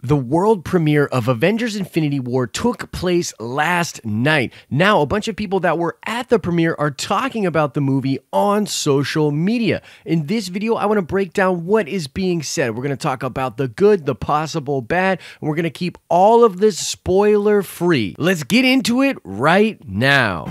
The world premiere of Avengers Infinity War took place last night. Now, a bunch of people that were at the premiere are talking about the movie on social media. In this video, I want to break down what is being said. We're going to talk about the good, the possible bad, and we're going to keep all of this spoiler free. Let's get into it right now.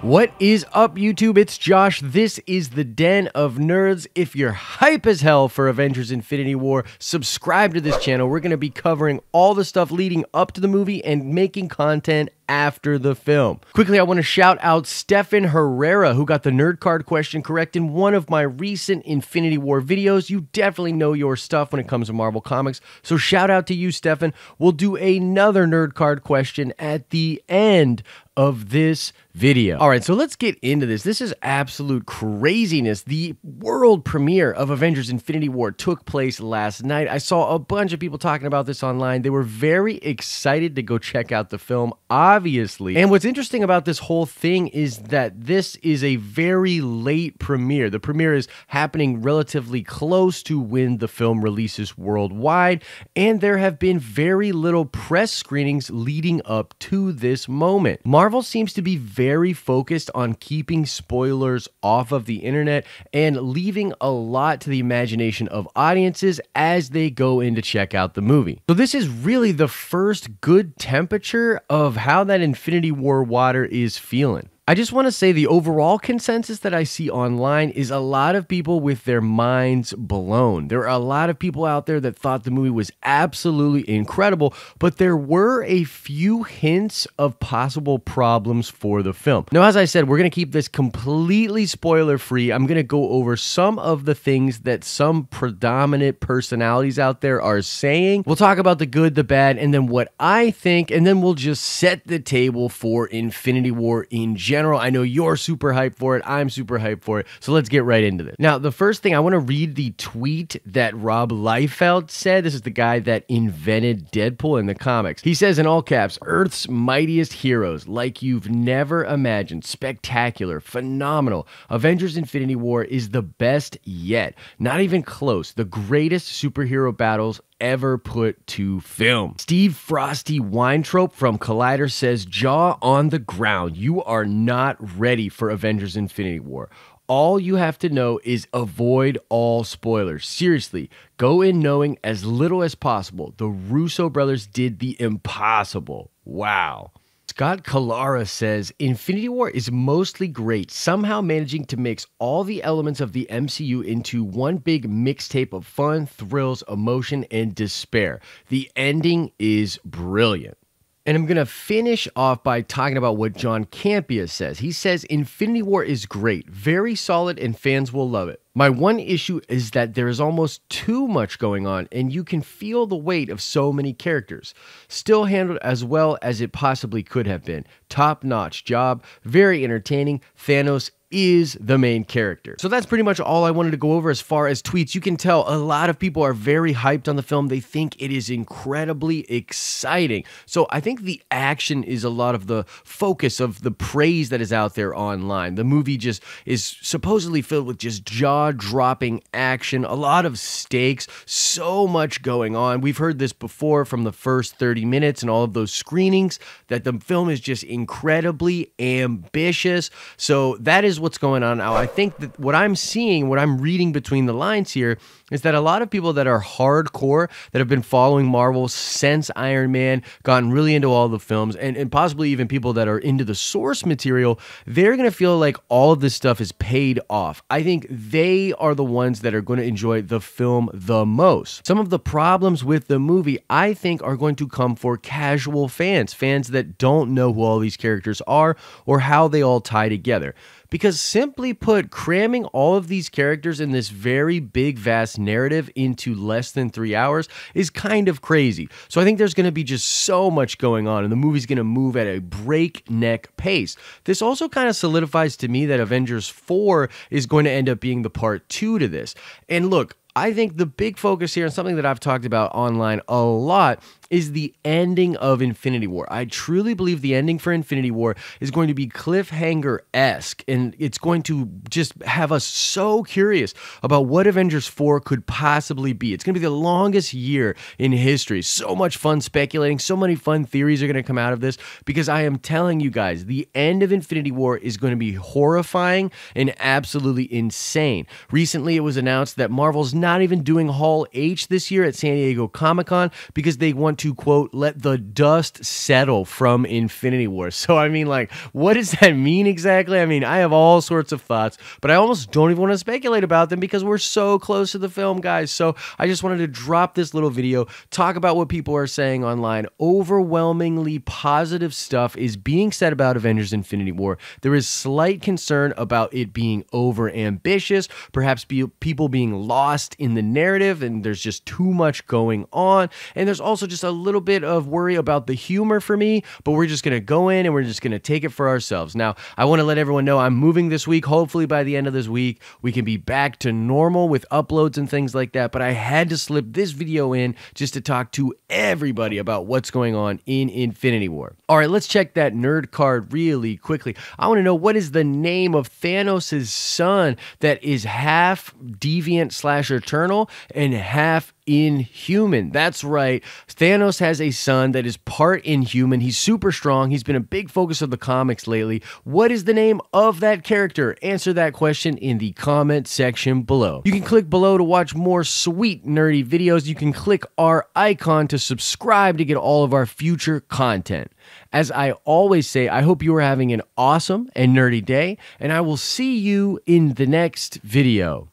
What is up, YouTube? It's Josh. This is the Den of Nerds. If you're hype as hell for Avengers Infinity War, subscribe to this channel. We're going to be covering all the stuff leading up to the movie and making content after the film. Quickly, I want to shout out Stefan Herrera, who got the nerd card question correct in one of my recent Infinity War videos. You definitely know your stuff when it comes to Marvel Comics, so shout out to you, Stefan. We'll do another nerd card question at the end of this video. All right, so let's get into this. This is absolute craziness. The world premiere of Avengers Infinity War took place last night. I saw a bunch of people talking about this online. They were very excited to go check out the film, obviously. And what's interesting about this whole thing is that this is a very late premiere. The premiere is happening relatively close to when the film releases worldwide, and there have been very little press screenings leading up to this moment. Marvel seems to be very focused on keeping spoilers off of the internet and leaving a lot to the imagination of audiences as they go in to check out the movie. So this is really the first good temperature of how that Infinity War water is feeling. I just want to say the overall consensus that I see online is a lot of people with their minds blown. There are a lot of people out there that thought the movie was absolutely incredible, but there were a few hints of possible problems for the film. Now, as I said, we're going to keep this completely spoiler-free. I'm going to go over some of the things that some predominant personalities out there are saying. We'll talk about the good, the bad, and then what I think, and then we'll just set the table for Infinity War in general. I know you're super hyped for it. I'm super hyped for it. So let's get right into this. Now, the first thing, I want to read the tweet that Rob Liefeld said. This is the guy that invented Deadpool in the comics. He says in all caps, "Earth's mightiest heroes, like you've never imagined. Spectacular, phenomenal. Avengers Infinity War is the best yet. Not even close. The greatest superhero battles ever put to film." Steve Frosty Weintraub from Collider says, "Jaw on the ground. You are not ready for Avengers Infinity War. All you have to know is avoid all spoilers. Seriously, go in knowing as little as possible. The Russo brothers did the impossible." Wow. Scott Callara says, "Infinity War is mostly great, somehow managing to mix all the elements of the MCU into one big mixtape of fun, thrills, emotion, and despair. The ending is brilliant." And I'm going to finish off by talking about what John Campea says. He says, "Infinity War is great, very solid, and fans will love it. My one issue is that there is almost too much going on, and you can feel the weight of so many characters. Still handled as well as it possibly could have been. Top-notch job, very entertaining. Thanos is the main character." So that's pretty much all I wanted to go over as far as tweets. You can tell a lot of people are very hyped on the film. They think it is incredibly exciting. So I think the action is a lot of the focus of the praise that is out there online. The movie just is supposedly filled with just jaw-dropping action, a lot of stakes, so much going on. We've heard this before from the first 30 minutes and all of those screenings, that the film is just incredibly ambitious. So that is what's going on now. I think that what I'm seeing, what I'm reading between the lines here, is that a lot of people that are hardcore, that have been following Marvel since Iron Man, gotten really into all the films, and possibly even people that are into the source material, they're going to feel like all of this stuff is paid off. I think they are the ones that are going to enjoy the film the most. Some of the problems with the movie, I think, are going to come for casual fans that don't know who all these characters are or how they all tie together. Because simply put, cramming all of these characters in this very big, vast narrative into less than 3 hours is kind of crazy. So I think there's going to be just so much going on, and the movie's going to move at a breakneck pace. This also kind of solidifies to me that Avengers 4 is going to end up being the part 2 to this. And look, I think the big focus here, and something that I've talked about online a lot, is the ending of Infinity War. I truly believe the ending for Infinity War is going to be cliffhanger-esque, and it's going to just have us so curious about what Avengers 4 could possibly be. It's going to be the longest year in history. So much fun speculating, so many fun theories are going to come out of this, because I am telling you guys, the end of Infinity War is going to be horrifying and absolutely insane. Recently, it was announced that Marvel's not even doing Hall H this year at San Diego Comic-Con because they want to, quote, let the dust settle from Infinity War. So, I mean, like, what does that mean exactly? I mean, I have all sorts of thoughts, but I almost don't even want to speculate about them because we're so close to the film, guys. So, I just wanted to drop this little video, talk about what people are saying online. Overwhelmingly positive stuff is being said about Avengers Infinity War. There is slight concern about it being over ambitious, perhaps people being lost in the narrative, and there's just too much going on. And there's also just a little bit of worry about the humor for me, but we're just going to go in and we're just going to take it for ourselves. Now, I want to let everyone know I'm moving this week. Hopefully by the end of this week, we can be back to normal with uploads and things like that, but I had to slip this video in just to talk to everybody about what's going on in Infinity War. All right, let's check that nerd card really quickly. I want to know, what is the name of Thanos' son that is half deviant / eternal and half Inhuman? That's right. Thanos has a son that is part Inhuman. He's super strong. He's been a big focus of the comics lately. What is the name of that character? Answer that question in the comment section below. You can click below to watch more sweet nerdy videos. You can click our icon to subscribe to get all of our future content. As I always say, I hope you are having an awesome and nerdy day, and I will see you in the next video.